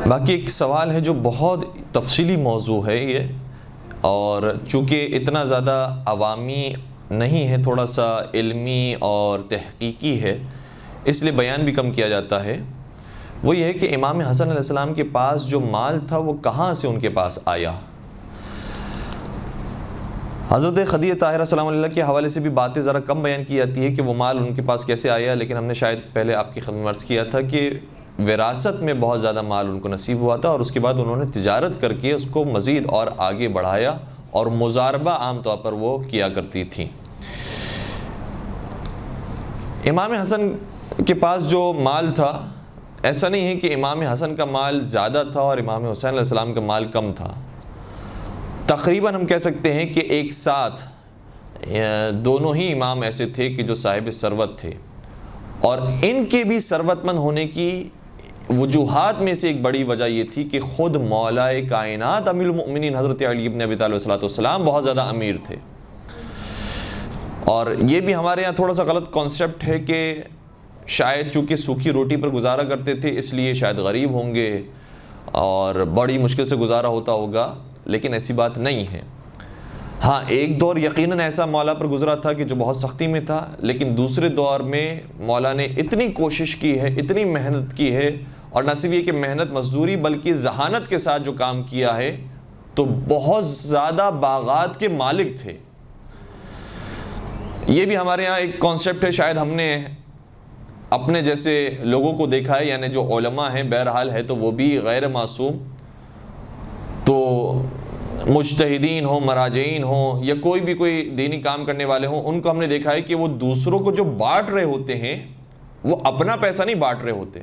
باقی ایک سوال ہے جو بہت تفصیلی موضوع ہے یہ، اور چونکہ اتنا زیادہ عوامی نہیں ہے، تھوڑا سا علمی اور تحقیقی ہے، اس لیے بیان بھی کم کیا جاتا ہے۔ وہ یہ ہے کہ امام حسن علیہ السلام کے پاس جو مال تھا وہ کہاں سے ان کے پاس آیا۔ حضرت خدیجہ طاہرہ سلام اللہ کے حوالے سے بھی باتیں ذرا کم بیان کی جاتی ہے کہ وہ مال ان کے پاس کیسے آیا، لیکن ہم نے شاید پہلے آپ کی خدمت میں عرض کیا تھا کہ وراثت میں بہت زیادہ مال ان کو نصیب ہوا تھا، اور اس کے بعد انہوں نے تجارت کر کے اس کو مزید اور آگے بڑھایا، اور مضاربہ عام طور پر وہ کیا کرتی تھیں۔ امام حسن کے پاس جو مال تھا، ایسا نہیں ہے کہ امام حسن کا مال زیادہ تھا اور امام حسین علیہ السلام کا مال کم تھا۔ تقریباً ہم کہہ سکتے ہیں کہ ایک ساتھ دونوں ہی امام ایسے تھے کہ جو صاحب ثروت تھے، اور ان کے بھی ثروت مند ہونے کی وجوہات میں سے ایک بڑی وجہ یہ تھی کہ خود مولا کائنات امیر المؤمنین حضرت علی بن ابی طالب علیہ السلام بہت زیادہ امیر تھے۔ اور یہ بھی ہمارے یہاں تھوڑا سا غلط کانسیپٹ ہے کہ شاید چونکہ سوکھی روٹی پر گزارا کرتے تھے اس لیے شاید غریب ہوں گے اور بڑی مشکل سے گزارا ہوتا ہوگا، لیکن ایسی بات نہیں ہے۔ ہاں، ایک دور یقیناً ایسا مولا پر گزرا تھا کہ جو بہت سختی میں تھا، لیکن دوسرے دور میں مولا نے اتنی کوشش کی ہے، اتنی محنت کی ہے، اور نہ صرف یہ کہ محنت مزدوری بلکہ ذہانت کے ساتھ جو کام کیا ہے، تو بہت زیادہ باغات کے مالک تھے۔ یہ بھی ہمارے یہاں ایک کانسیپٹ ہے، شاید ہم نے اپنے جیسے لوگوں کو دیکھا ہے، یعنی جو علماء ہیں، بہرحال ہے تو وہ بھی غیر معصوم، تو مجتہدین ہوں، مراجعین ہوں، یا کوئی دینی کام کرنے والے ہوں، ان کو ہم نے دیکھا ہے کہ وہ دوسروں کو جو بانٹ رہے ہوتے ہیں وہ اپنا پیسہ نہیں بانٹ رہے ہوتے،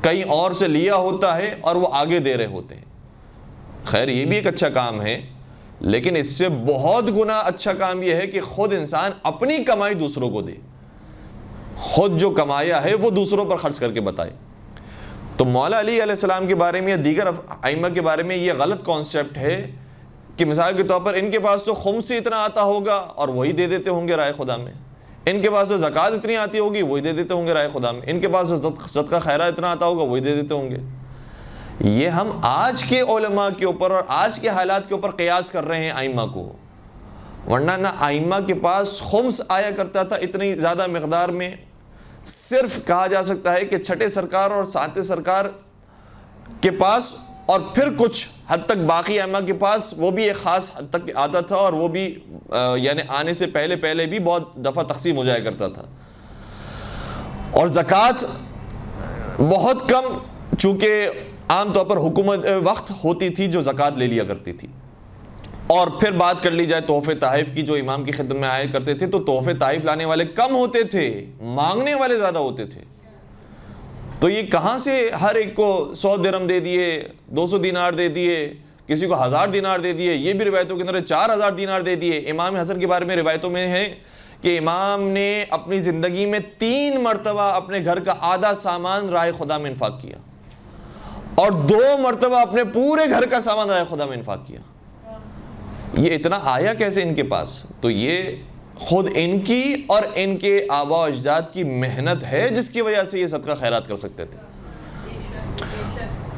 کہیں اور سے لیا ہوتا ہے اور وہ آگے دے رہے ہوتے ہیں۔ خیر، یہ بھی ایک اچھا کام ہے، لیکن اس سے بہت گنا اچھا کام یہ ہے کہ خود انسان اپنی کمائی دوسروں کو دے، خود جو کمایا ہے وہ دوسروں پر خرچ کر کے بتائے۔ تو مولا علی علیہ السلام کے بارے میں یا دیگر ائمہ کے بارے میں یہ غلط کانسیپٹ ہے کہ مثال کے طور پر ان کے پاس تو خمس اتنا آتا ہوگا اور وہی دے دیتے ہوں گے رائے خدا میں، ان کے پاس تو زکوٰۃ اتنی آتی ہوگی وہی دے دیتے ہوں گے رائے خدا میں، ان کے پاس تو صدقہ خیرات اتنا آتا ہوگا وہی دے دیتے ہوں گے۔ یہ ہم آج کے علماء کے اوپر اور آج کے حالات کے اوپر قیاس کر رہے ہیں ائمہ کو، ورنہ نہ ائمہ کے پاس خمس آیا کرتا تھا اتنی زیادہ مقدار میں۔ صرف کہا جا سکتا ہے کہ چھٹے سرکار اور ساتویں سرکار کے پاس، اور پھر کچھ حد تک باقی ائمہ کے پاس وہ بھی ایک خاص حد تک آتا تھا، اور وہ بھی یعنی آنے سے پہلے بھی بہت دفعہ تقسیم ہو جایا کرتا تھا۔ اور زکوٰۃ بہت کم، چونکہ عام طور پر حکومت وقت ہوتی تھی جو زکوٰۃ لے لیا کرتی تھی۔ اور پھر بات کر لی جائے تحفے تحائف کی جو امام کی خدمت میں آیا کرتے تھے، تو تحفے تحائف لانے والے کم ہوتے تھے، مانگنے والے زیادہ ہوتے تھے۔ تو یہ کہاں سے ہر ایک کو 100 درہم دے دیے، 200 دینار دے دیے، کسی کو 1000 دینار دے دیے، یہ بھی روایتوں کے اندر 4000 دینار دے دیے۔ امام حسن کے بارے میں روایتوں میں ہے کہ امام نے اپنی زندگی میں 3 مرتبہ اپنے گھر کا آدھا سامان راہ خدا میں انفاق کیا، اور 2 مرتبہ اپنے پورے گھر کا سامان راہ خدا میں انفاق کیا۔ یہ اتنا آیا کیسے ان کے پاس؟ تو یہ خود ان کی اور ان کے آباء و اجداد کی محنت ہے جس کی وجہ سے یہ صدقہ خیرات کر سکتے تھے۔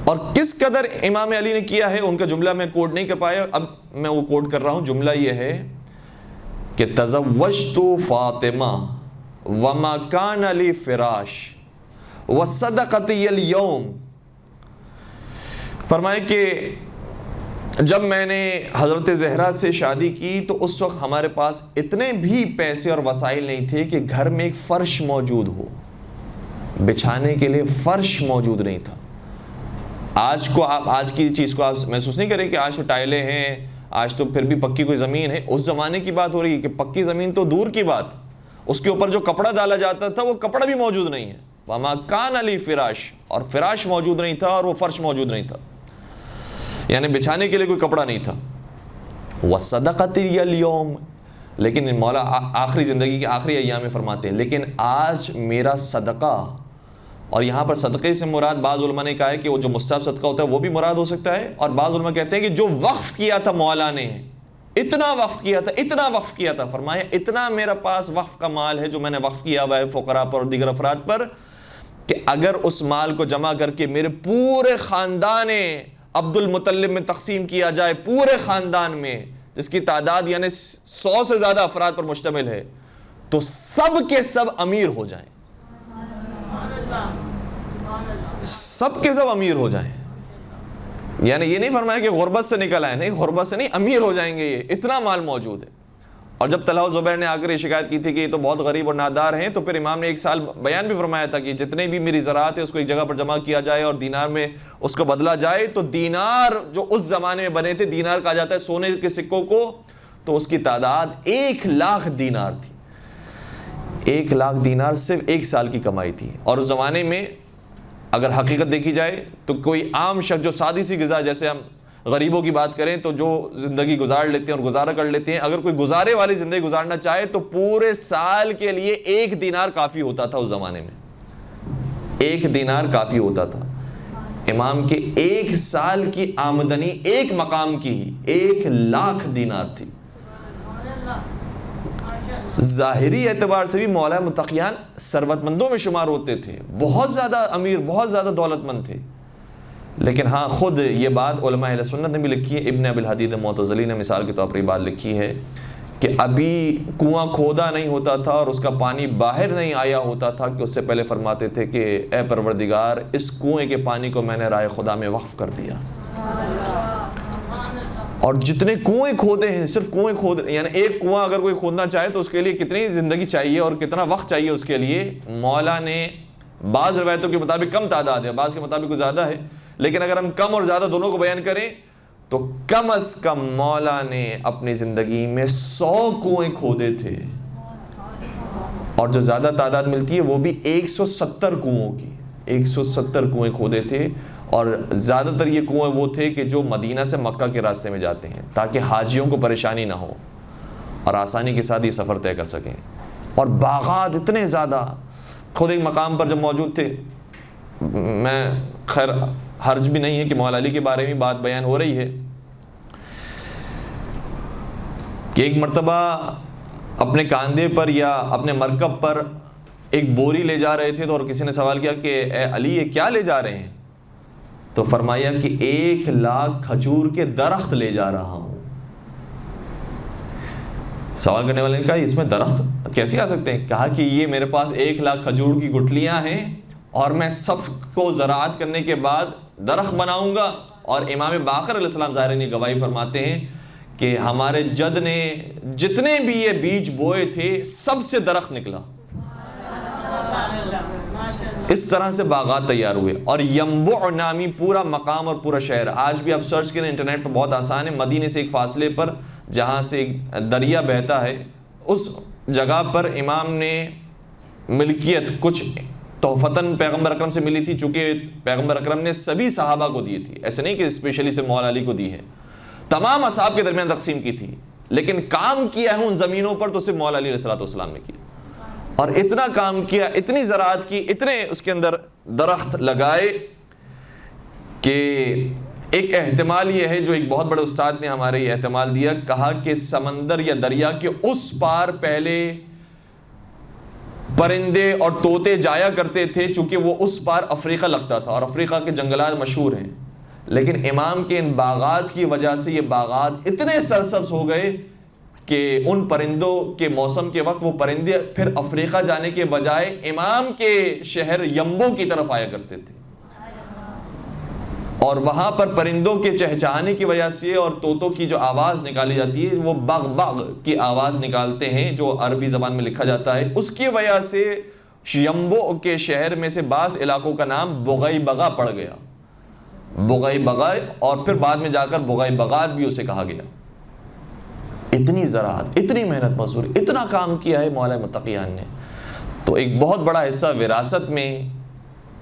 اور کس قدر امام علی نے کیا ہے، ان کا جملہ میں کوٹ نہیں کر پایا، اب میں وہ کوٹ کر رہا ہوں۔ جملہ یہ ہے کہ تزوجت فاطمہ وما کان لی فراش وصدقتی اليوم، فرمائے کہ جب میں نے حضرت زہرا سے شادی کی تو اس وقت ہمارے پاس اتنے بھی پیسے اور وسائل نہیں تھے کہ گھر میں ایک فرش موجود ہو، بچھانے کے لیے فرش موجود نہیں تھا۔ آج کی چیز کو آپ محسوس نہیں کریں کہ آج تو ٹائلیں ہیں، آج تو پھر بھی پکی کوئی زمین ہے۔ اس زمانے کی بات ہو رہی ہے کہ پکی زمین تو دور کی بات، اس کے اوپر جو کپڑا ڈالا جاتا تھا وہ کپڑا بھی موجود نہیں ہے۔ وما کان لی فراش، اور فراش موجود نہیں تھا اور وہ فرش موجود نہیں تھا، یعنی بچھانے کے لیے کوئی کپڑا نہیں تھا۔ وصدقتی اليوم، لیکن مولا آخری زندگی کے آخری ایام میں فرماتے ہیں لیکن آج میرا صدقہ، اور یہاں پر صدقے سے مراد بعض علماء نے کہا ہے کہ وہ جو مستحب صدقہ ہوتا ہے وہ بھی مراد ہو سکتا ہے، اور بعض علماء کہتے ہیں کہ جو وقف کیا تھا مولا نے، اتنا وقف کیا تھا، فرمایا اتنا میرا پاس وقف کا مال ہے جو میں نے وقف کیا ہوا ہے فقراء پر اور دیگر افراد پر، کہ اگر اس مال کو جمع کر کے میرے پورے خاندان عبد المطلب میں تقسیم کیا جائے، پورے خاندان میں جس کی تعداد یعنی 100 سے زیادہ افراد پر مشتمل ہے، تو سب کے سب امیر ہو جائیں، سب کے سب امیر ہو جائیں. یعنی یہ نہیں فرمایا کہ غربت سے نکل آئے، نہیں، غربت سے نہیں، امیر ہو جائیں گے، یہ اتنا مال موجود ہے. اور جب طلحہ و زبیر نے آ کر یہ شکایت کی تھی کہ یہ تو بہت غریب اور نادار ہیں، تو پھر امام نے ایک سال بیان بھی فرمایا تھا کہ جتنے بھی میری زراعت ہے اس کو ایک جگہ پر جمع کیا جائے اور دینار میں اس کو بدلا جائے. تو دینار جو اس زمانے میں بنے تھے، دینار کہا جاتا ہے سونے کے سکوں کو، تو اس کی تعداد 1,00,000 دینار تھی. 1,00,000 دینار صرف ایک سال کی کمائی تھی. اور اس زمانے میں اگر حقیقت دیکھی جائے تو کوئی عام شخص جو سادی سی غذا، جیسے ہم غریبوں کی بات کریں تو جو زندگی گزار لیتے ہیں اور گزارا کر لیتے ہیں، اگر کوئی گزارے والی زندگی گزارنا چاہے تو پورے سال کے لیے 1 دینار کافی ہوتا تھا. اس زمانے میں 1 دینار کافی ہوتا تھا. امام کے 1 سال کی آمدنی ایک مقام کی ہی 1,00,000 دینار تھی. ظاہری اعتبار سے بھی مولا متقیان ثروت مندوں میں شمار ہوتے تھے، بہت زیادہ امیر، بہت زیادہ دولت مند تھے. لیکن ہاں، خود یہ بات علماء اہل سنت نے بھی لکھی ہے. ابن ابی الحدید معتزلی نے مثال کے طور پر یہ بات لکھی ہے کہ ابھی کنواں کھودا نہیں ہوتا تھا اور اس کا پانی باہر نہیں آیا ہوتا تھا کہ اس سے پہلے فرماتے تھے کہ اے پروردگار، اس کنویں کے پانی کو میں نے راہ خدا میں وقف کر دیا. اور جتنے کنویں کھودے ہیں، صرف کنویں کھود، یعنی ایک کنواں اگر کوئی کھودنا چاہے تو اس کے لیے کتنی زندگی چاہیے اور کتنا وقت چاہیے اس کے لیے. مولا نے بعض روایتوں کے مطابق کم تعداد ہے، بعض کے مطابق کچھ زیادہ ہے، لیکن اگر ہم کم اور زیادہ دونوں کو بیان کریں تو کم از کم مولا نے اپنی زندگی میں 100 کنویں کھودے تھے. اور جو زیادہ تعداد ملتی ہے وہ بھی 170 کنووں کی، 170 کنویں کھودے تھے. اور زیادہ تر یہ کنویں وہ تھے کہ جو مدینہ سے مکہ کے راستے میں جاتے ہیں، تاکہ حاجیوں کو پریشانی نہ ہو اور آسانی کے ساتھ یہ سفر طے کر سکیں. اور باغات اتنے زیادہ. خود ایک مقام پر جب موجود تھے، میں خیر حرج بھی نہیں ہے کہ مولا علی کے بارے میں بات بیان ہو رہی ہے، کہ ایک مرتبہ اپنے کاندھے پر یا اپنے مرکب پر ایک بوری لے جا رہے تھے، تو اور کسی نے سوال کیا کہ اے علی، یہ کیا لے جا رہے ہیں؟ تو فرمایا کہ 1,00,000 کھجور کے درخت لے جا رہا ہوں. سوال کرنے والے نے کہا اس میں درخت کیسے آ سکتے ہیں؟ کہا کہ یہ میرے پاس 1,00,000 کھجور کی گٹھلیاں ہیں اور میں سب کو زراعت کرنے کے بعد درخت بناؤں گا. اور امام باقر علیہ السلام ظاہر نے گواہی فرماتے ہیں کہ ہمارے جد نے جتنے بھی یہ بیج بوئے تھے سب سے درخت نکلا. اس طرح سے باغات تیار ہوئے. اور ینبع نامی پورا مقام اور پورا شہر، آج بھی آپ سرچ کریں انٹرنیٹ پر، بہت آسان ہے. مدینے سے ایک فاصلے پر جہاں سے ایک دریا بہتا ہے، اس جگہ پر امام نے ملکیت کچھ تحفتاً پیغمبر اکرم سے ملی تھی، چونکہ پیغمبر اکرم نے سبھی صحابہ کو دی تھی، ایسے نہیں کہ اسپیشلی سے مولا علی کو دی ہے، تمام اصحاب کے درمیان تقسیم کی تھی. لیکن کام کیا ہے ان زمینوں پر تو صرف مولا علی علیہ السلام نے کیا. اور اتنا کام کیا، اتنی زراعت کی، اتنے اس کے اندر درخت لگائے کہ ایک احتمال یہ ہے، جو ایک بہت بڑے استاد نے ہمارے یہ احتمال دیا، کہا کہ سمندر یا دریا کے اس پار پہلے پرندے اور طوطے جایا کرتے تھے، چونکہ وہ اس پار افریقہ لگتا تھا اور افریقہ کے جنگلات مشہور ہیں. لیکن امام کے ان باغات کی وجہ سے یہ باغات اتنے سرسبز ہو گئے کہ ان پرندوں کے موسم کے وقت وہ پرندے پھر افریقہ جانے کے بجائے امام کے شہر ینبع کی طرف آیا کرتے تھے. اور وہاں پر پرندوں کے چہچہانے کی وجہ سے اور طوطوں کی جو آواز نکالی جاتی ہے، وہ بغ بغ کی آواز نکالتے ہیں جو عربی زبان میں لکھا جاتا ہے، اس کی وجہ سے ینبع کے شہر میں سے بعض علاقوں کا نام بغی بغا پڑ گیا. بغی بغا، اور پھر بعد میں جا کر بغی بغات بھی اسے کہا گیا. اتنی زراعت، اتنی محنت مزدوری، اتنا کام کیا ہے مولا متقیان نے. تو ایک بہت بڑا حصہ وراثت میں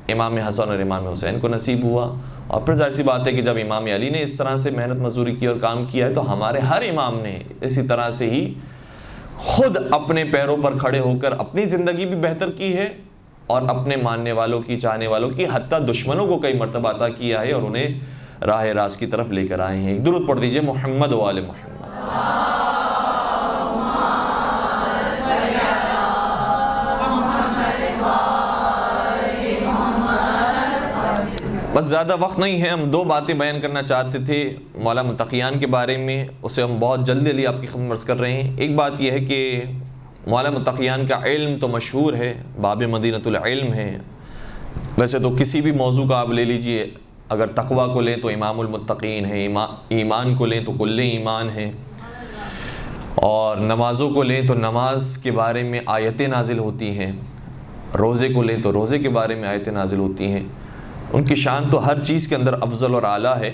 امام حسن اور امام حسین کو نصیب ہوا. اور پھر ظاہر سی بات ہے کہ جب امام علی نے اس طرح سے محنت مزدوری کی اور کام کیا ہے، تو ہمارے ہر امام نے اسی طرح سے ہی خود اپنے پیروں پر کھڑے ہو کر اپنی زندگی بھی بہتر کی ہے اور اپنے ماننے والوں کی، چاہنے والوں کی، حتیٰ دشمنوں کو کئی مرتبہ عطا کیا ہے اور انہیں راہ راست کی طرف لے کر آئے ہیں. ایک درود پڑھ دیجئے محمد و آل محمد. بس زیادہ وقت نہیں ہے، ہم دو باتیں بیان کرنا چاہتے تھے مولا متقیان کے بارے میں، اسے ہم بہت جلدی آپ کی خدمت عرض کر رہے ہیں۔ ایک بات یہ ہے کہ مولا متقیان کا علم تو مشہور ہے، باب مدینۃ العلم ہے۔ ویسے تو کسی بھی موضوع کا آپ لے لیجئے، اگر تقویٰ کو لیں تو امام المتقین ہے، ایمان کو لیں تو کل ایمان ہے، اور نمازوں کو لیں تو نماز کے بارے میں آیتیں نازل ہوتی ہیں، روزے کو لیں تو روزے کے بارے میں آیتیں نازل ہوتی ہیں۔ ان کی شان تو ہر چیز کے اندر افضل اور اعلیٰ ہے۔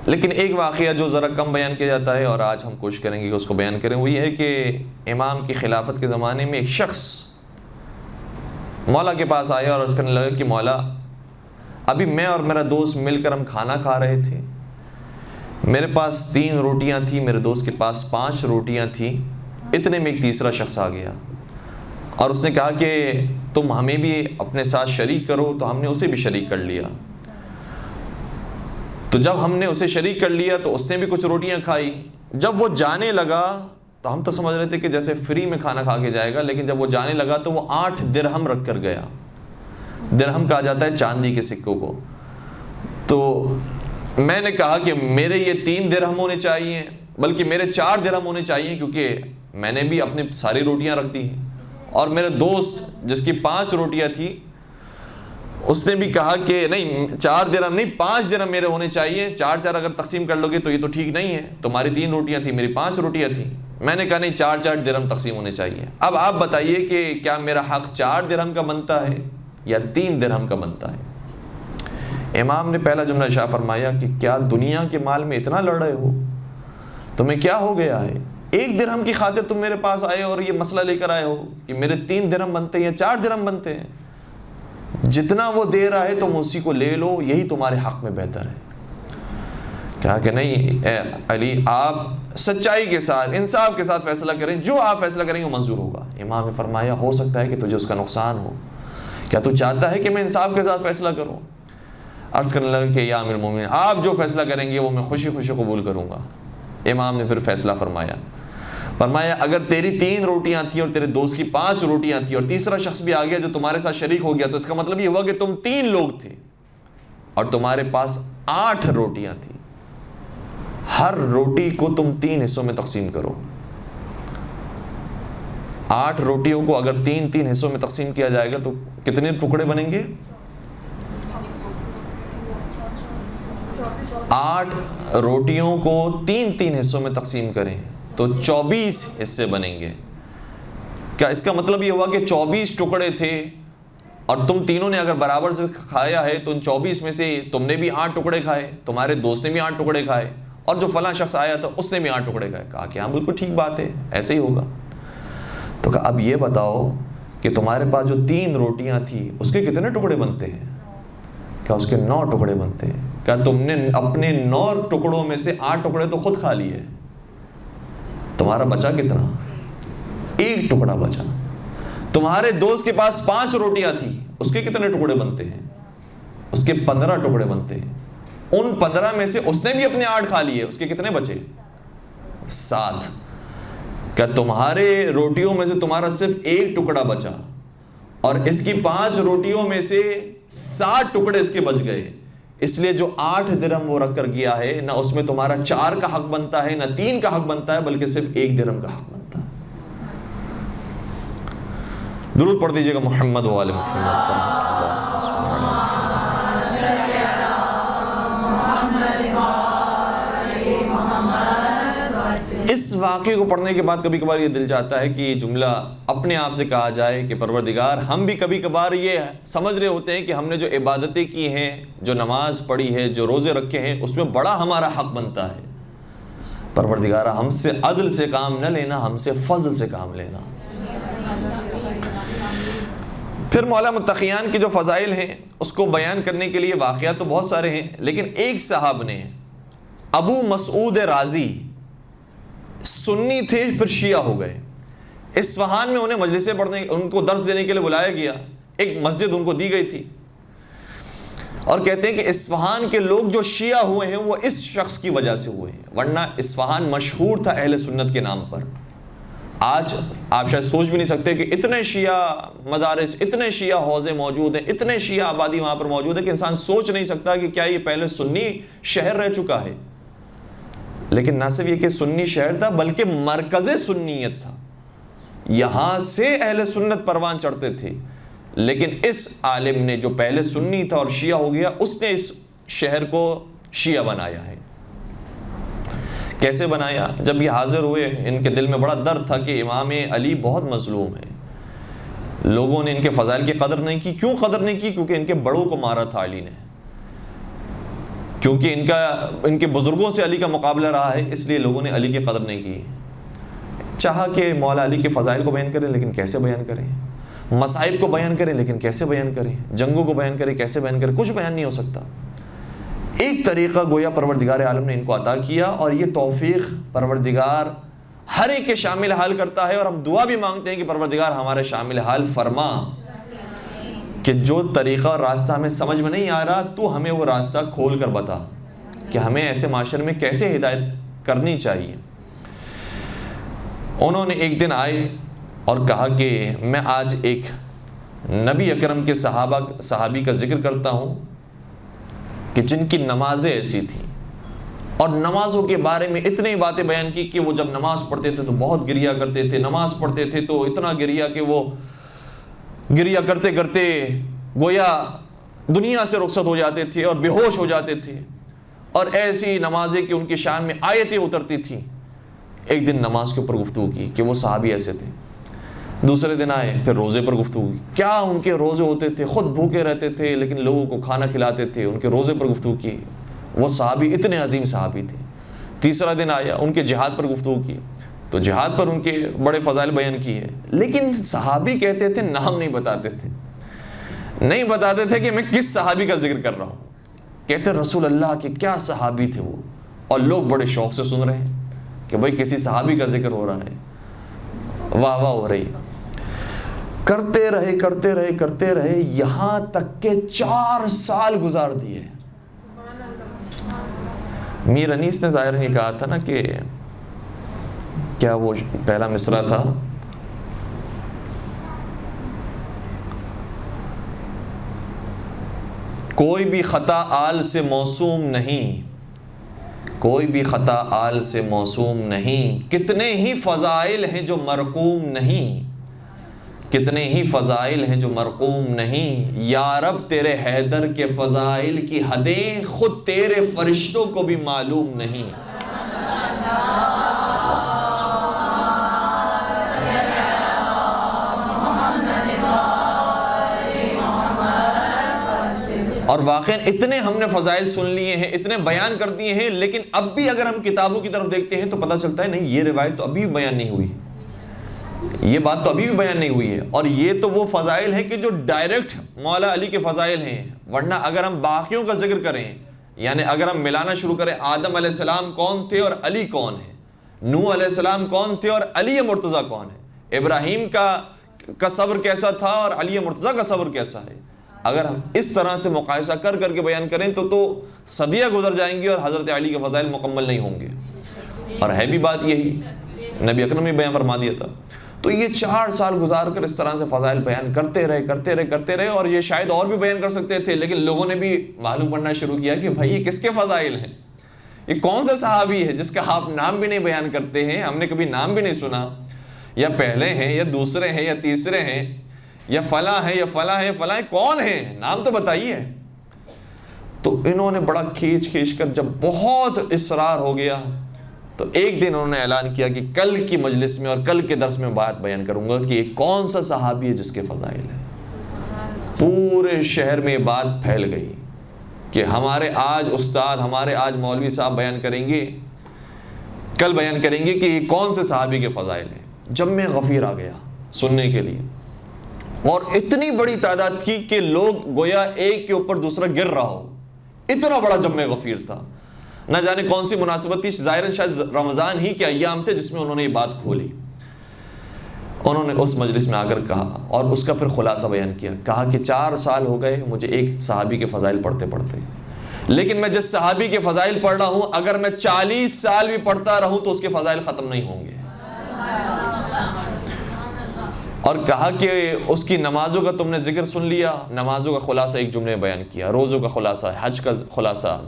لیکن ایک واقعہ جو ذرا کم بیان کیا جاتا ہے، اور آج ہم کوشش کریں گے کہ اس کو بیان کریں، وہ یہ ہے کہ امام کی خلافت کے زمانے میں ایک شخص مولا کے پاس آیا اور عرض کرنے لگا کہ مولا، ابھی میں اور میرا دوست مل کر ہم کھانا کھا رہے تھے، میرے پاس 3 روٹیاں تھیں، میرے دوست کے پاس 5 روٹیاں تھیں، اتنے میں ایک تیسرا شخص آ گیا اور اس نے کہا کہ تم ہمیں بھی اپنے ساتھ شریک کرو، تو ہم نے اسے بھی شریک کر لیا۔ تو جب ہم نے اسے شریک کر لیا تو اس نے بھی کچھ روٹیاں کھائی۔ جب وہ جانے لگا تو ہم تو سمجھ رہے تھے کہ جیسے فری میں کھانا کھا کے جائے گا، لیکن جب وہ جانے لگا تو وہ 8 درہم رکھ کر گیا۔ درہم کہا جاتا ہے چاندی کے سکوں کو۔ تو میں نے کہا کہ میرے یہ 3 درہم ہونے چاہیے، بلکہ میرے 4 درہم ہونے چاہیے، کیونکہ میں نے بھی اپنی ساری روٹیاں رکھ دی ہیں، اور میرے دوست جس کی 5 روٹیاں تھیں اس نے بھی کہا کہ نہیں 4 درہم نہیں 5 درہم میرے ہونے چاہیے، 4 اگر تقسیم کر لو گے تو یہ تو ٹھیک نہیں ہے، تمہاری 3 روٹیاں تھیں، میری 5 روٹیاں تھیں۔ میں نے کہا نہیں 4 درہم تقسیم ہونے چاہیے۔ اب آپ بتائیے کہ کیا میرا حق 4 درہم کا بنتا ہے یا 3 درہم کا بنتا ہے؟ امام نے پہلا جملہ ارشاد فرمایا کہ کیا دنیا کے مال میں اتنا لڑ رہے ہو؟ تمہیں کیا ہو گیا ہے؟ 1 درہم کی خاطر تم میرے پاس آئے اور یہ مسئلہ لے کر آئے ہو کہ میرے 3 درہم بنتے ہیں یا 4 درہم بنتے ہیں؟ جتنا وہ دے رہا ہے تم اسی کو لے لو، یہی تمہارے حق میں بہتر ہے۔ کہا کہ نہیں اے علی، آپ سچائی کے ساتھ انصاف کے ساتھ فیصلہ کریں، جو آپ فیصلہ کریں گے وہ منظور ہوگا۔ امام نے فرمایا ہو سکتا ہے کہ تجھے اس کا نقصان ہو، کیا تو چاہتا ہے کہ میں انصاف کے ساتھ فیصلہ کروں؟ عرض کرنے لگا کہ یا امیر المومنین، آپ جو فیصلہ کریں گے وہ میں خوشی خوشی قبول کروں گا۔ امام نے پھر فیصلہ فرمایا اگر تیری 3 روٹیاں تھیں اور تیرے دوست کی 5 روٹیاں تھیں اور تیسرا شخص بھی آ گیا جو تمہارے ساتھ شریک ہو گیا، تو اس کا مطلب یہ ہوا کہ تم 3 لوگ تھے اور تمہارے پاس 8 روٹیاں تھیں، ہر روٹی کو تم 3 حصوں میں تقسیم کرو۔ 8 روٹیوں کو اگر 3 حصوں میں تقسیم کیا جائے گا تو کتنے ٹکڑے بنیں گے؟ 8 روٹیوں کو 3 حصوں میں تقسیم کریں تو 24 حصے بنیں گے۔ کیا اس کا مطلب یہ ہوا کہ 24 ٹکڑے تھے اور تم تینوں نے اگر برابر سے کھایا ہے تو ان 24 میں سے تم نے بھی 8 ٹکڑے کھائے، تمہارے دوست نے بھی 8 ٹکڑے کھائے، اور جو فلاں شخص آیا تھا اس نے بھی 8 ٹکڑے کھائے؟ کہا کہ ہاں بالکل ٹھیک بات ہے، ایسے ہی ہوگا۔ تو کہا اب یہ بتاؤ کہ تمہارے پاس جو 3 روٹیاں تھیں اس کے کتنے ٹکڑے بنتے ہیں؟ کیا اس کے 9 ٹکڑے بنتے ہیں؟ کیا تم نے اپنے 9 ٹکڑوں میں سے 8 ٹکڑے تو خود کھا لیے، تمہارا بچا کتنا؟ 1 ٹکڑا بچا۔ تمہارے دوست کے پاس 5 روٹیاں تھیں، اس کے کتنے ٹکڑے بنتے ہیں؟ اس کے 15 ٹکڑے بنتے ہیں۔ ان 15 میں سے اس نے بھی اپنے 8 کھا لیے، اس کے کتنے بچے؟ 7۔ کیا تمہارے روٹیوں میں سے تمہارا صرف 1 ٹکڑا بچا اور اس کی 5 روٹیوں میں سے 7 ٹکڑے اس کے بچ گئے؟ اس لیے جو 8 درہم وہ رکھ کر گیا ہے، نہ اس میں تمہارا 4 کا حق بنتا ہے، نہ 3 کا حق بنتا ہے، بلکہ صرف 1 درہم کا حق بنتا ہے۔ درود پڑھ دیجیے گا محمد و آل محمد۔ اس واقعے کو پڑھنے کے بعد کبھی کبھار یہ دل چاہتا ہے کہ یہ جملہ اپنے آپ سے کہا جائے کہ پروردگار، ہم بھی کبھی کبھار یہ سمجھ رہے ہوتے ہیں کہ ہم نے جو عبادتیں کی ہیں، جو نماز پڑھی ہے، جو روزے رکھے ہیں، اس میں بڑا ہمارا حق بنتا ہے۔ پروردگار ہم سے عدل سے کام نہ لینا، ہم سے فضل سے کام لینا۔ پھر مولا متقیان کی جو فضائل ہیں اس کو بیان کرنے کے لیے واقعات تو بہت سارے ہیں، لیکن ایک صاحب نے، ابو مسعود رازی، سنی تھے پھر شیعہ ہو گئے، اصفہان میں انہیں مجلسیں پڑھنے، ان کو درس دینے کے لیے بلایا گیا، ایک مسجد ان کو دی گئی تھی، اور کہتے ہیں کہ اصفہان کے لوگ جو شیعہ ہوئے ہیں وہ اس شخص کی وجہ سے ہوئے ہیں، ورنہ اصفہان مشہور تھا اہل سنت کے نام پر۔ آج آپ شاید سوچ بھی نہیں سکتے کہ اتنے شیعہ مدارس، اتنے شیعہ حوزے موجود ہیں، اتنے شیعہ آبادی وہاں پر موجود ہے کہ انسان سوچ نہیں سکتا کہ کیا یہ پہلے سنی شہر رہ چکا ہے۔ لیکن نہ صرف یہ کہ سنی شہر تھا بلکہ مرکز سنیت تھا، یہاں سے اہل سنت پروان چڑھتے تھے۔ لیکن اس عالم نے جو پہلے سنی تھا اور شیعہ ہو گیا، اس نے اس شہر کو شیعہ بنایا ہے۔ کیسے بنایا؟ جب یہ حاضر ہوئے ان کے دل میں بڑا درد تھا کہ امام علی بہت مظلوم ہے، لوگوں نے ان کے فضائل کی قدر نہیں کی۔ کیوں قدر نہیں کی؟ کیونکہ ان کے بڑوں کو مارا تھا علی نے، کیونکہ ان کے بزرگوں سے علی کا مقابلہ رہا ہے، اس لیے لوگوں نے علی کی قدر نہیں کی۔ چاہا کہ مولا علی کے فضائل کو بیان کریں، لیکن کیسے بیان کریں؟ مصائب کو بیان کریں، لیکن کیسے بیان کریں؟ جنگوں کو بیان کریں، کیسے بیان کریں؟ کچھ بیان نہیں ہو سکتا۔ ایک طریقہ گویا پروردگار عالم نے ان کو عطا کیا، اور یہ توفیق پروردگار ہر ایک کے شامل حال کرتا ہے، اور ہم دعا بھی مانگتے ہیں کہ پروردگار ہمارے شامل حال فرما، کہ جو طریقہ اور راستہ ہمیں سمجھ میں نہیں آ رہا تو ہمیں وہ راستہ کھول کر بتا کہ ہمیں ایسے معاشرے میں کیسے ہدایت کرنی چاہیے۔ انہوں نے ایک دن آئے اور کہا کہ میں آج ایک نبی اکرم کے صحابی کا ذکر کرتا ہوں کہ جن کی نمازیں ایسی تھیں، اور نمازوں کے بارے میں اتنی باتیں بیان کی کہ وہ جب نماز پڑھتے تھے تو بہت گریا کرتے تھے، نماز پڑھتے تھے تو اتنا گریا کہ وہ گریا کرتے کرتے گویا دنیا سے رخصت ہو جاتے تھے اور بے ہوش ہو جاتے تھے، اور ایسی نمازیں کہ ان کی شان میں آیتیں اترتی تھیں۔ ایک دن نماز کے اوپر گفتگو کی کہ وہ صحابی ایسے تھے، دوسرے دن آئے پھر روزے پر گفتگو کی، کیا ان کے روزے ہوتے تھے، خود بھوکے رہتے تھے لیکن لوگوں کو کھانا کھلاتے تھے، ان کے روزے پر گفتگو کی، وہ صحابی اتنے عظیم صحابی تھے۔ تیسرا دن آیا ان کے جہاد پر گفتگو کی، تو جہاد پر ان کے بڑے فضائل بیان کیے، لیکن صحابی کہتے تھے نام نہیں بتاتے تھے کہ میں کس صحابی کا ذکر کر رہا ہوں، کہتے رسول اللہ کے کیا صحابی تھے وہ، اور لوگ بڑے شوق سے سن رہے ہیں کہ بھائی کسی صحابی کا ذکر ہو رہا ہے، واہ واہ ہو رہی۔ کرتے رہے یہاں تک کہ 4 سال گزار دیے۔ میر انیس نے ظاہر نہیں کہا تھا نا کہ کیا وہ پہلا مصرع تھا، کوئی بھی خطا آل سے موسوم نہیں، کوئی بھی خطا آل سے موسوم نہیں، کتنے ہی فضائل ہیں جو مرقوم نہیں، کتنے ہی فضائل ہیں جو مرقوم نہیں، یا رب تیرے حیدر کے فضائل کی حدیں خود تیرے فرشتوں کو بھی معلوم نہیں۔ اور واقعاً اتنے ہم نے فضائل سن لیے ہیں، اتنے بیان کر دیے ہیں، لیکن اب بھی اگر ہم کتابوں کی طرف دیکھتے ہیں تو پتہ چلتا ہے نہیں، یہ روایت تو ابھی بھی بیان نہیں ہوئی، یہ بات تو ابھی بھی بیان نہیں ہوئی ہے۔ اور یہ تو وہ فضائل ہیں کہ جو ڈائریکٹ مولا علی کے فضائل ہیں، ورنہ اگر ہم باقیوں کا ذکر کریں، یعنی اگر ہم ملانا شروع کریں، آدم علیہ السلام کون تھے اور علی کون ہے، نوح علیہ السلام کون تھے اور علی مرتضیٰ کون ہے، ابراہیم کا صبر کیسا تھا اور علی مرتضیٰ کا صبر کیسا ہے، اگر ہم اس طرح سے مقایسہ کر کے بیان کریں تو صدیاں گزر جائیں گی اور حضرت علی کے فضائل مکمل نہیں ہوں گے۔ اور ہے بھی بات یہی، نبی اکرم نے بیان فرما دیا تھا۔ تو یہ 4 سال گزار کر اس طرح سے فضائل بیان کرتے رہے، اور یہ شاید اور بھی بیان کر سکتے تھے، لیکن لوگوں نے بھی معلوم کرنا شروع کیا کہ بھائی یہ کس کے فضائل ہیں، یہ کون سا صحابی ہے جس کا آپ نام بھی نہیں بیان کرتے ہیں، ہم نے کبھی نام بھی نہیں سنا، یا پہلے ہیں یا دوسرے ہیں یا تیسرے ہیں یا فلاں ہے یا فلاں ہے، کون ہیں، نام تو بتائیے۔ تو انہوں نے بڑا کھینچ کر جب بہت اصرار ہو گیا تو ایک دن انہوں نے اعلان کیا کہ کل کی مجلس میں اور کل کے درس میں بات بیان کروں گا کہ یہ کون سا صحابی ہے جس کے فضائل ہیں۔ پورے شہر میں یہ بات پھیل گئی کہ ہمارے آج استاد، ہمارے آج مولوی صاحب بیان کریں گے، کل بیان کریں گے کہ یہ کون سے صحابی کے فضائل ہیں۔ جب میں غفیر آ گیا سننے کے لیے، اور اتنی بڑی تعداد کی کہ لوگ گویا ایک کے اوپر دوسرا گر رہا ہو، اتنا بڑا جب میں غفیر تھا۔ نہ جانے کون سی مناسبت تھی، ظاہراً شاید رمضان ہی کے ایام تھے جس میں انہوں نے یہ بات کھولی۔ انہوں نے اس مجلس میں آ کر کہا اور اس کا پھر خلاصہ بیان کیا، کہا کہ 4 سال ہو گئے مجھے ایک صحابی کے فضائل پڑھتے لیکن میں جس صحابی کے فضائل پڑھ رہا ہوں اگر میں 40 سال بھی پڑھتا رہوں تو اس کے فضائل ختم نہیں ہوں گے۔ اور کہا کہ اس کی نمازوں کا تم نے ذکر سن لیا، نمازوں کا خلاصہ ایک جملے بیان کیا، روزوں کا خلاصہ، حج کا خلاصہ،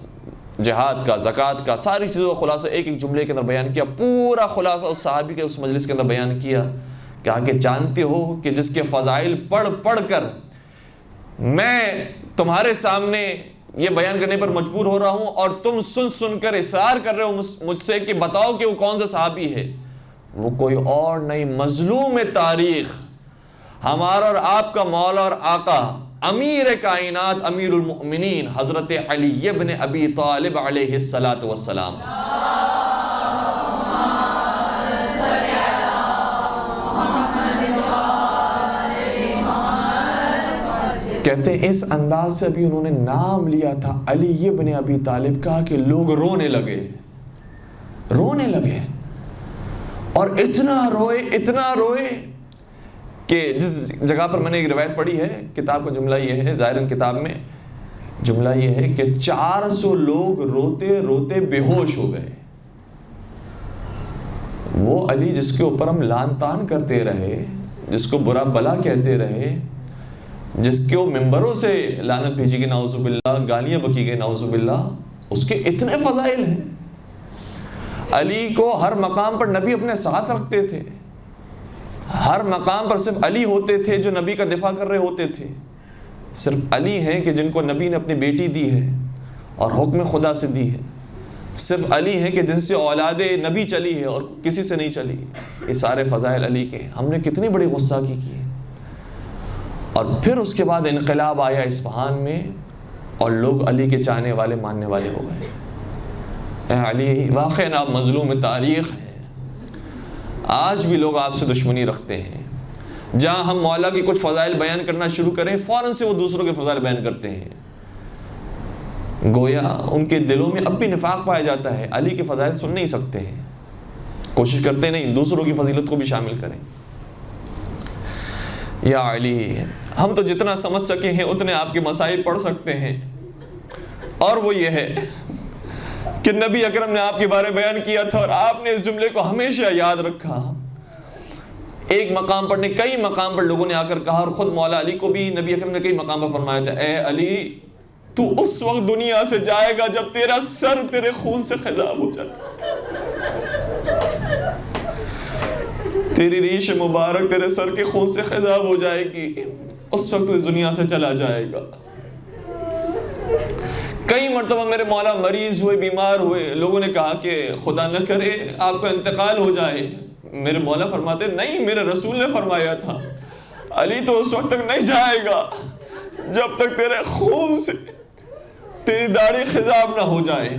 جہاد کا، زکوٰۃ کا، ساری چیزوں کا خلاصہ ایک ایک جملے کے اندر بیان کیا، پورا خلاصہ اس صحابی کے اس مجلس کے اندر بیان کیا۔ کہا کہ جانتے ہو کہ جس کے فضائل پڑھ پڑھ کر میں تمہارے سامنے یہ بیان کرنے پر مجبور ہو رہا ہوں، اور تم سن سن کر اصرار کر رہے ہو مجھ سے کہ بتاؤ کہ وہ کون سا صحابی ہے، وہ کوئی اور نہیں، مظلوم تاریخ، ہمارا اور آپ کا مولا اور آقا، امیر کائنات، امیر المؤمنین، حضرت علی ابن ابی طالب علیہ الصلاۃ والسلام۔ کہتے ہیں اس انداز سے بھی انہوں نے نام لیا تھا علی ابن ابی طالب کا کہ لوگ رونے لگے، رونے لگے، اور اتنا روئے کہ جس جگہ پر میں نے ایک روایت پڑھی ہے، کتاب کا جملہ یہ ہے، ظاہراً کتاب میں جملہ یہ ہے کہ 400 لوگ روتے روتے بے ہوش ہو گئے۔ وہ علی جس کے اوپر ہم لان تان کرتے رہے، جس کو برا بلا کہتے رہے، جس کے وہ ممبروں سے لعنت بھیجی گئی نعوذ باللہ، گالیاں بکی گئی نعوذ باللہ، اس کے اتنے فضائل ہیں۔ علی کو ہر مقام پر نبی اپنے ساتھ رکھتے تھے، ہر مقام پر صرف علی ہوتے تھے جو نبی کا دفاع کر رہے ہوتے تھے۔ صرف علی ہیں کہ جن کو نبی نے اپنی بیٹی دی ہے اور حکم خدا سے دی ہے، صرف علی ہیں کہ جن سے اولاد نبی چلی ہے اور کسی سے نہیں چلی۔ یہ سارے فضائل علی کے، ہم نے کتنی بڑی غصہ کی ہے۔ اور پھر اس کے بعد انقلاب آیا اصفہان میں، اور لوگ علی کے چاہنے والے ماننے والے ہو گئے۔ اے علی واقعاً آپ مظلوم تاریخ ہیں، آج بھی لوگ آپ سے دشمنی رکھتے ہیں۔ جہاں ہم مولا کی کچھ فضائل بیان کرنا شروع کریں، فوراً سے وہ دوسروں کے فضائل بیان کرتے ہیں، گویا ان کے دلوں میں اب بھی نفاق پایا جاتا ہے، علی کے فضائل سن نہیں سکتے ہیں، کوشش کرتے نہیں دوسروں کی فضیلت کو بھی شامل کریں۔ یا علی، ہم تو جتنا سمجھ سکے ہیں اتنے آپ کے مسائل پڑھ سکتے ہیں، اور وہ یہ ہے کہ نبی اکرم نے آپ کے بارے بیان کیا تھا اور آپ نے اس جملے کو ہمیشہ یاد رکھا۔ ایک مقام پر نہیں، کئی مقام پر لوگوں نے آ کر کہا، اور خود مولا علی کو بھی نبی اکرم نے کئی مقام پر فرمایا تھا، اے علی تو اس وقت دنیا سے جائے گا جب تیرا سر تیرے خون سے خضاب ہو جائے، تیری ریش مبارک تیرے سر کے خون سے خضاب ہو جائے گی، اس وقت تو اس دنیا سے چلا جائے گا۔ کئی مرتبہ میرے مولا مریض ہوئے، بیمار ہوئے، لوگوں نے کہا کہ خدا نہ کرے آپ کا انتقال ہو جائے، میرے مولا فرماتے نہیں، میرے رسول نے فرمایا تھا علی تو اس وقت تک نہیں جائے گا جب تک تیرے خون سے تیری داڑھی خضاب نہ ہو جائے۔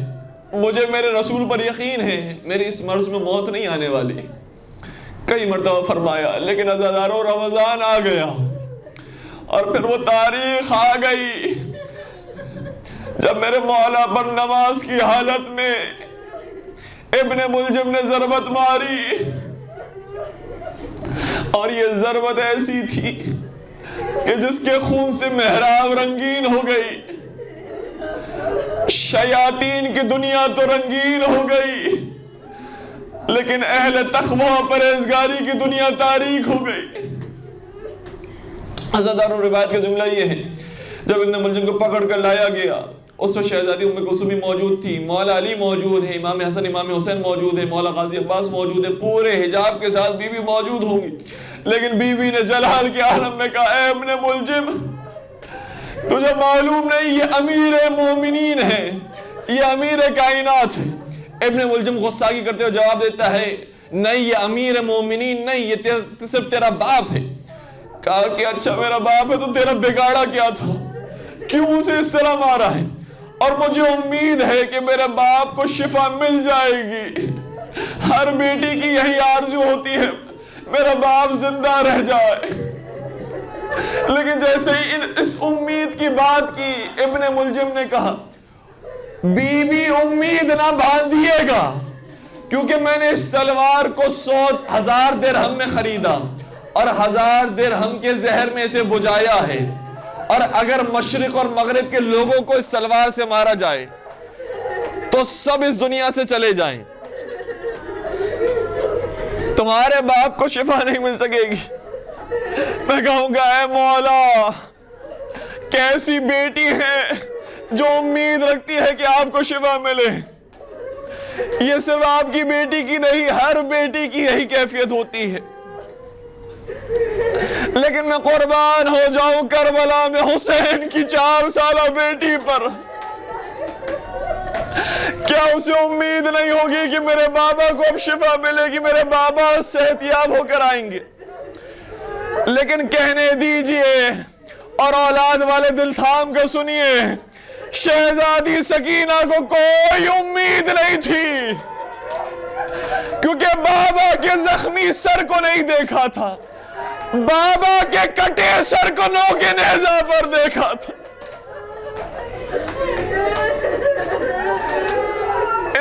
مجھے میرے رسول پر یقین ہے، میری اس مرض میں موت نہیں آنے والی، کئی مرتبہ فرمایا، لیکن عزاداروں رمضان آ گیا، اور پھر وہ تاریخ آ گئی جب میرے مولا پر نماز کی حالت میں ابن ملجم نے ضربت ماری، اور یہ ضربت ایسی تھی کہ جس کے خون سے محراب رنگین ہو گئی، شیاطین کی دنیا تو رنگین ہو گئی، لیکن اہل تقوی پرہیزگاری کی دنیا تاریک ہو گئی۔ عزاداروں روایت کا جملہ یہ ہے، جب ابن ملجم کو پکڑ کر لایا گیا، اس وقت شہزادی ام کلثوم بھی موجود تھی، مولا علی موجود ہے، امام حسن امام حسین موجود ہے، مولا غازی عباس موجود ہے، پورے حجاب کے ساتھ بیوی موجود ہوں گی، لیکن بیوی نے جلال کے عالم میں کہا، اے ابن ملجم تجھے معلوم نہیں یہ امیر مومنین ہے، یہ امیر کائنات ہے۔ ابن ملجم غصاگی کرتے ہوئے جواب دیتا ہے، نہیں یہ امیر مومنین نہیں، یہ صرف تیرا باپ ہے۔ کہا کہ اچھا میرا باپ ہے تو تیرا بگاڑا کیا تھا، کیوں اسے اس طرح مارا ہے؟ اور مجھے امید ہے کہ میرے باپ کو شفا مل جائے گی، ہر بیٹی کی یہی آرزو ہوتی ہے میرا باپ زندہ رہ جائے، لیکن جیسے ہی اس امید کی بات کی، ابن ملجم نے کہا بی بی امید نہ باندھیے گا، کیونکہ میں نے اس تلوار کو 100,000 درہم میں خریدا اور 1000 درہم کے زہر میں اسے بجھایا ہے، اور اگر مشرق اور مغرب کے لوگوں کو اس تلوار سے مارا جائے تو سب اس دنیا سے چلے جائیں، تمہارے باپ کو شفا نہیں مل سکے گی، میں کہوں گا اے مولا کیسی بیٹی ہے جو امید رکھتی ہے کہ آپ کو شفا ملے. یہ صرف آپ کی بیٹی کی نہیں، ہر بیٹی کی یہی کیفیت ہوتی ہے. لیکن میں قربان ہو جاؤں کربلا میں حسین کی 4 سالہ بیٹی پر. کیا اسے امید نہیں ہوگی کہ میرے بابا کو اب شفا ملے گی، میرے بابا صحت یاب ہو کر آئیں گے؟ لیکن کہنے دیجئے اور اولاد والے دل تھام کر سنیے، شہزادی سکینہ کو کوئی امید نہیں تھی، کیونکہ بابا کے زخمی سر کو نہیں دیکھا تھا، بابا کے کٹے سر کو نوکے نیزہ پر دیکھا تھا.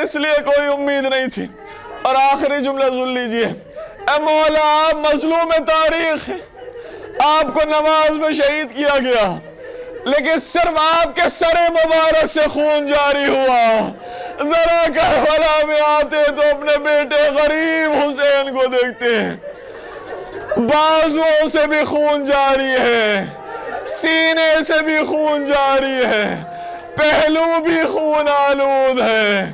اس لیے کوئی امید نہیں تھی. اور آخری جملہ سن لیجئے، اے مولا آپ مظلوم تاریخ ہیں، آپ کو نماز میں شہید کیا گیا، لیکن صرف آپ کے سر مبارک سے خون جاری ہوا. ذرا کربلا میں آتے تو اپنے بیٹے غریب حسین کو دیکھتے ہیں، بازوؤں سے بھی خون جاری ہے، سینے سے بھی خون جاری ہے، پہلو بھی خون آلود ہے،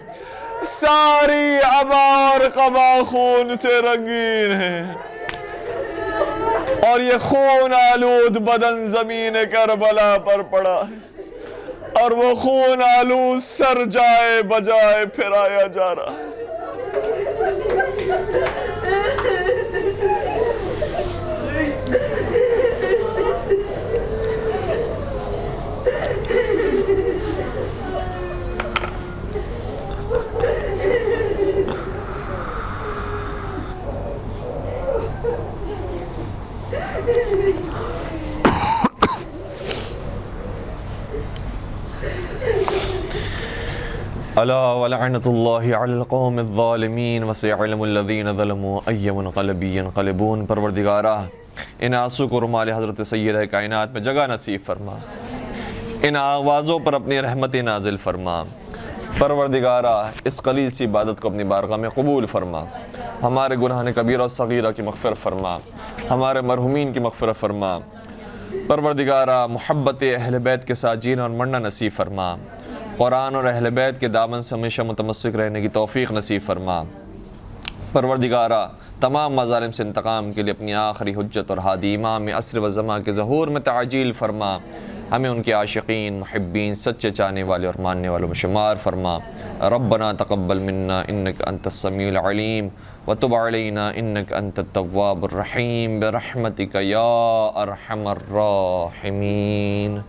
ساری عبا اور قبا خون سے رنگین ہے، اور یہ خون آلود بدن زمین کربلا پر پڑا ہے، اور وہ خون آلود سر جائے بجائے پھرایا جا رہا ہے. الا ولعنت اللہ علی القوم الظالمین وسيعلم الذین ظلموا ای منقلب ینقلبون. پروردگارہ ان آنسو کو رومال حضرت سیدہ کائنات میں جگہ نصیب فرما، ان آوازوں پر اپنی رحمت نازل فرما. پروردگارہ اس قلیل سی عبادت کو اپنی بارگاہ میں قبول فرما، ہمارے گناہ کبیرہ و صغیرہ کی مغفرت فرما، ہمارے مرحومین کی مغفرت فرما. پروردگارہ محبت اہل بیت کے ساتھ جینا اور مرنا نصیب فرما، قرآن اور اہل بیت کے دامن سے ہمیشہ متمسک رہنے کی توفیق نصیب فرما. پروردگارہ تمام مظالم سے انتقام کے لیے اپنی آخری حجت اور ہادی امام عصر و زمان کے ظہور میں تعجیل فرما، ہمیں ان کے عاشقین، محبین، سچے چاہنے والے اور ماننے والوں میں شمار فرما. ربنا تقبل منا انک انت السمیع العلیم وتب علینا انک انت التواب الرحیم برحمتک یا ارحم الراحمین.